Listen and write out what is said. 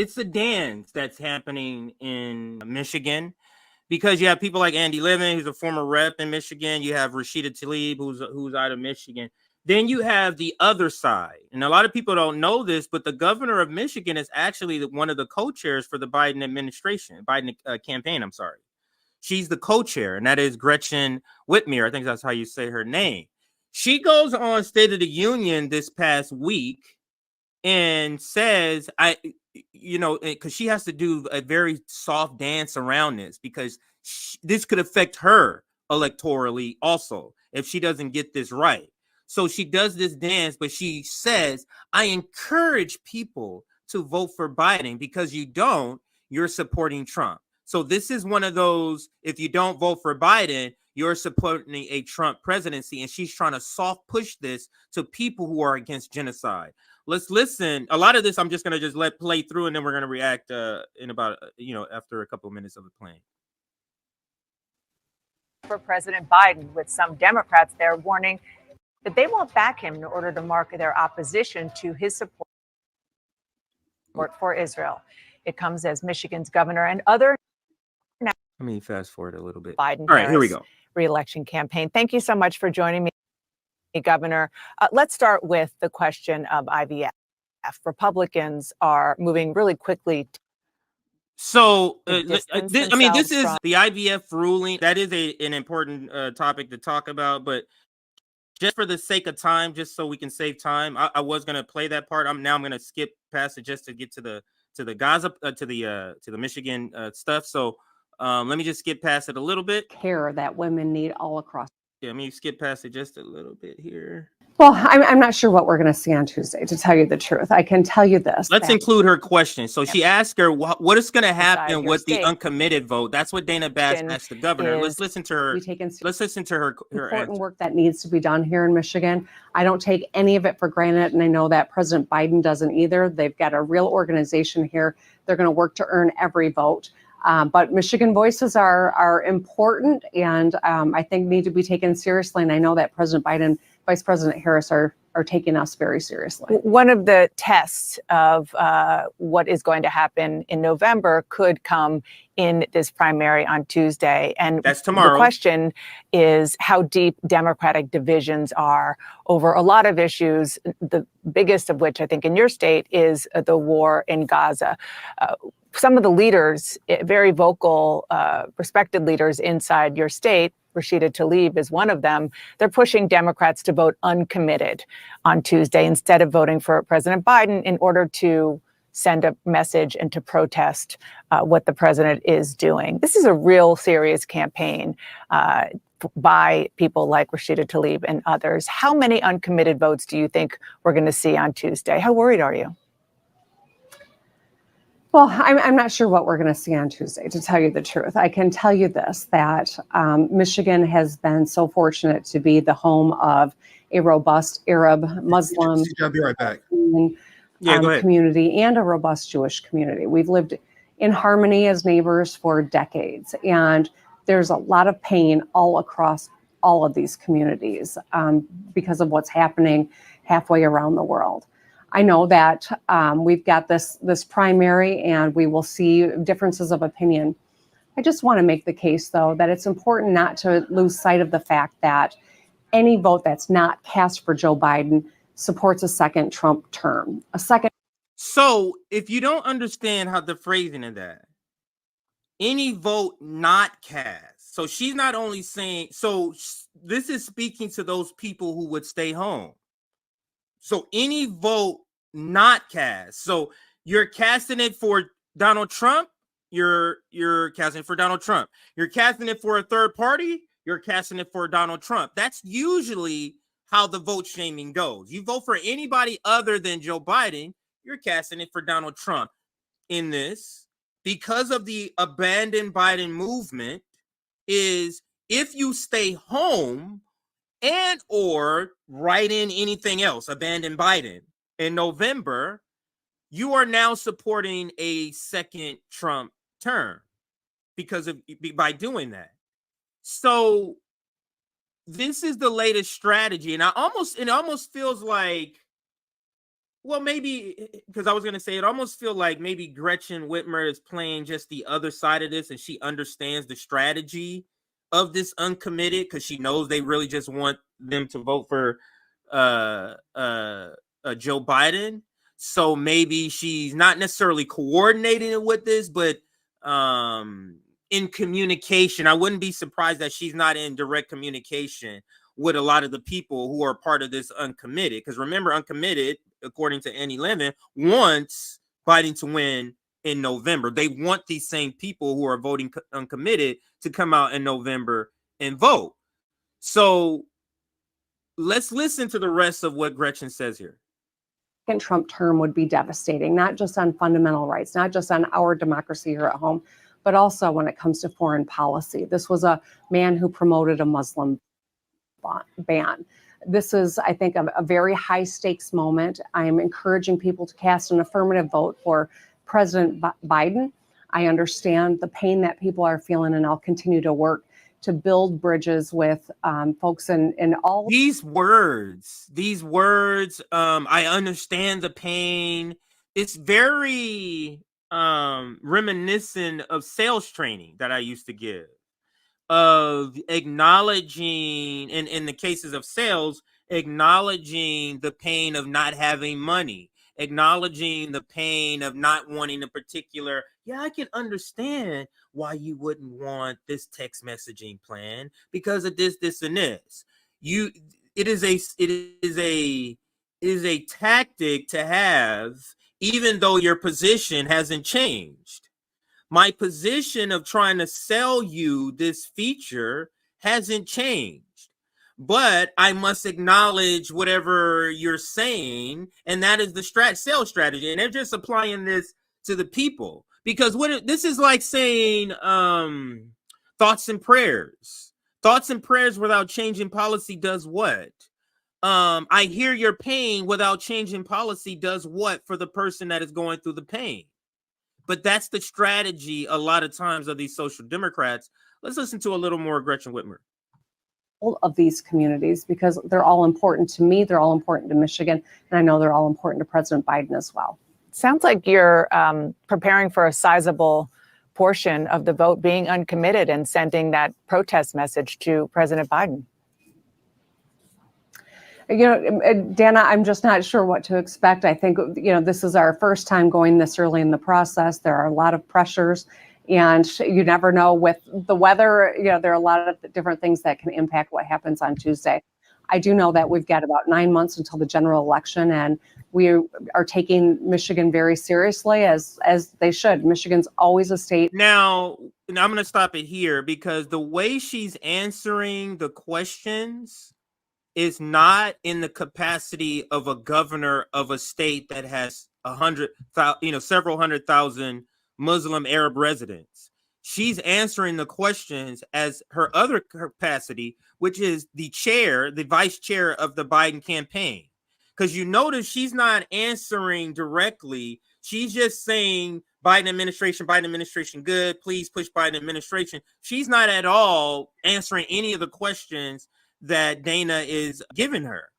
it's a dance that's happening in Michigan, because you have people like Andy Levin, who's a former rep in Michigan. You have Rashida Tlaib, who's out of Michigan. Then you have the other side, and a lot of people don't know this, but the governor of Michigan is actually one of the co-chairs for the Biden administration, Biden campaign. I'm sorry, she's the co-chair, and that is Gretchen Whitmer. I think that's how you say her name. She goes on State of the Union this past week and says, because she has to do a very soft dance around this, because this could affect her electorally also if she doesn't get this right. So she does this dance, but she says, I encourage people to vote for Biden, because you're supporting Trump. So this is one of those, if you don't vote for Biden, you're supporting a Trump presidency. And she's trying to soft push this to people who are against genocide. Let's listen. A lot of this I'm just going to just let play through, and then we're going to react in about, after a couple of minutes of it playing. For President Biden, with some Democrats there warning that they won't back him in order to mark their opposition to his support for Israel. It comes as Michigan's governor and other. Let me fast forward a little bit. Biden. All right, here we go. Re-election campaign. Thank you so much for joining me, Governor. Let's start with the question of IVF. Republicans are moving really quickly. So, this is the IVF ruling. That is an important topic to talk about, but just for the sake of time, just so we can save time, I was going to play that part. I'm going to skip past it just to get to the Gaza, to the Michigan stuff. So let me just skip past it a little bit. Care that women need all across. Yeah, let me skip past it just a little bit here. Well, I'm not sure what we're going to see on Tuesday, to tell you the truth. I can tell you this. Let's include her question. So she asked her, what is going to happen with the uncommitted vote? That's what Dana Bass asked the governor. Let's listen to her. Let's listen to her important work that needs to be done here in Michigan. I don't take any of it for granted, and I know that President Biden doesn't either. They've got a real organization here. They're going to work to earn every vote. But Michigan voices are important, and I think need to be taken seriously. And I know that President Biden, Vice President Harris are taking us very seriously. One of the tests of what is going to happen in November could come in this primary on Tuesday. And that's tomorrow. The question is how deep Democratic divisions are over a lot of issues, the biggest of which I think in your state is the war in Gaza. Some of the leaders, very vocal, respected leaders inside your state, Rashida Tlaib is one of them. They're pushing Democrats to vote uncommitted on Tuesday instead of voting for President Biden in order to send a message and to protest what the president is doing. This is a real serious campaign by people like Rashida Tlaib and others. How many uncommitted votes do you think we're going to see on Tuesday? How worried are you? Well, I'm not sure what we're going to see on Tuesday, to tell you the truth. I can tell you this, that Michigan has been so fortunate to be the home of a robust Arab, Muslim, I'll be right back. Community and a robust Jewish community. We've lived in harmony as neighbors for decades, and there's a lot of pain all across all of these communities because of what's happening halfway around the world. I know that we've got this primary, and we will see differences of opinion. I just want to make the case, though, that it's important not to lose sight of the fact that any vote that's not cast for Joe Biden supports a second Trump term. So if you don't understand how the phrasing of that, any vote not cast. So she's not only saying, so this is speaking to those people who would stay home. So any vote not cast. So you're casting it for Donald Trump. You're casting it for Donald Trump. You're casting it for a third party. You're casting it for Donald Trump. That's usually how the vote shaming goes. You vote for anybody other than Joe Biden, you're casting it for Donald Trump. In this, because of the abandon Biden movement, is if you stay home and or write in anything else, abandon Biden in November, you are now supporting a second Trump term by doing that. So this is the latest strategy, and it almost feels like Well, maybe because I was going to say it almost feel like maybe Gretchen Whitmer is playing just the other side of this, and she understands the strategy of this uncommitted because she knows they really just want them to vote for Joe Biden. So maybe she's not necessarily coordinating it with this, but in communication. I wouldn't be surprised that she's not in direct communication with a lot of the people who are part of this uncommitted. Because remember, uncommitted, according to Annie Levin, wants Biden to win in November. They want these same people who are voting uncommitted to come out in November and vote. So let's listen to the rest of what Gretchen says here. Second Trump term would be devastating, not just on fundamental rights, not just on our democracy here at home, but also when it comes to foreign policy. This was a man who promoted a Muslim ban. This is, I think, a very high stakes moment. I am encouraging people to cast an affirmative vote for President Biden. I understand the pain that people are feeling, and I'll continue to work to build bridges with folks in all these words. I understand the pain. It's very reminiscent of sales training that I used to give, of acknowledging, in the cases of sales, acknowledging the pain of not having money, acknowledging the pain of not wanting a particular, I can understand why you wouldn't want this text messaging plan because of this, and this. It is a tactic to have, even though your position hasn't changed. My position of trying to sell you this feature hasn't changed, but I must acknowledge whatever you're saying, and that is the sales strategy. And they're just applying this to the people, because this is like saying thoughts and prayers. Thoughts and prayers without changing policy does what? I hear your pain without changing policy does what for the person that is going through the pain? But that's the strategy a lot of times of these social democrats. Let's listen to a little more Gretchen Whitmer. Of these communities, because they're all important to me, they're all important to Michigan, and I know they're all important to President Biden as well. Sounds like you're preparing for a sizable portion of the vote being uncommitted and sending that protest message to President Biden. Dana, I'm just not sure what to expect. I think, this is our first time going this early in the process. There are a lot of pressures, and you never know with the weather. There are a lot of different things that can impact what happens on Tuesday. I do know that we've got about 9 months until the general election, and we are taking Michigan very seriously, as they should. Michigan's always a state. Now, I'm going to stop it here, because the way she's answering the questions is not in the capacity of a governor of a state that has several 100,000 Muslim Arab residents. She's answering the questions as her other capacity, which is the vice chair of the Biden campaign. Because you notice she's not answering directly. She's just saying Biden administration good, please push Biden administration. She's not at all answering any of the questions that Dana is giving her.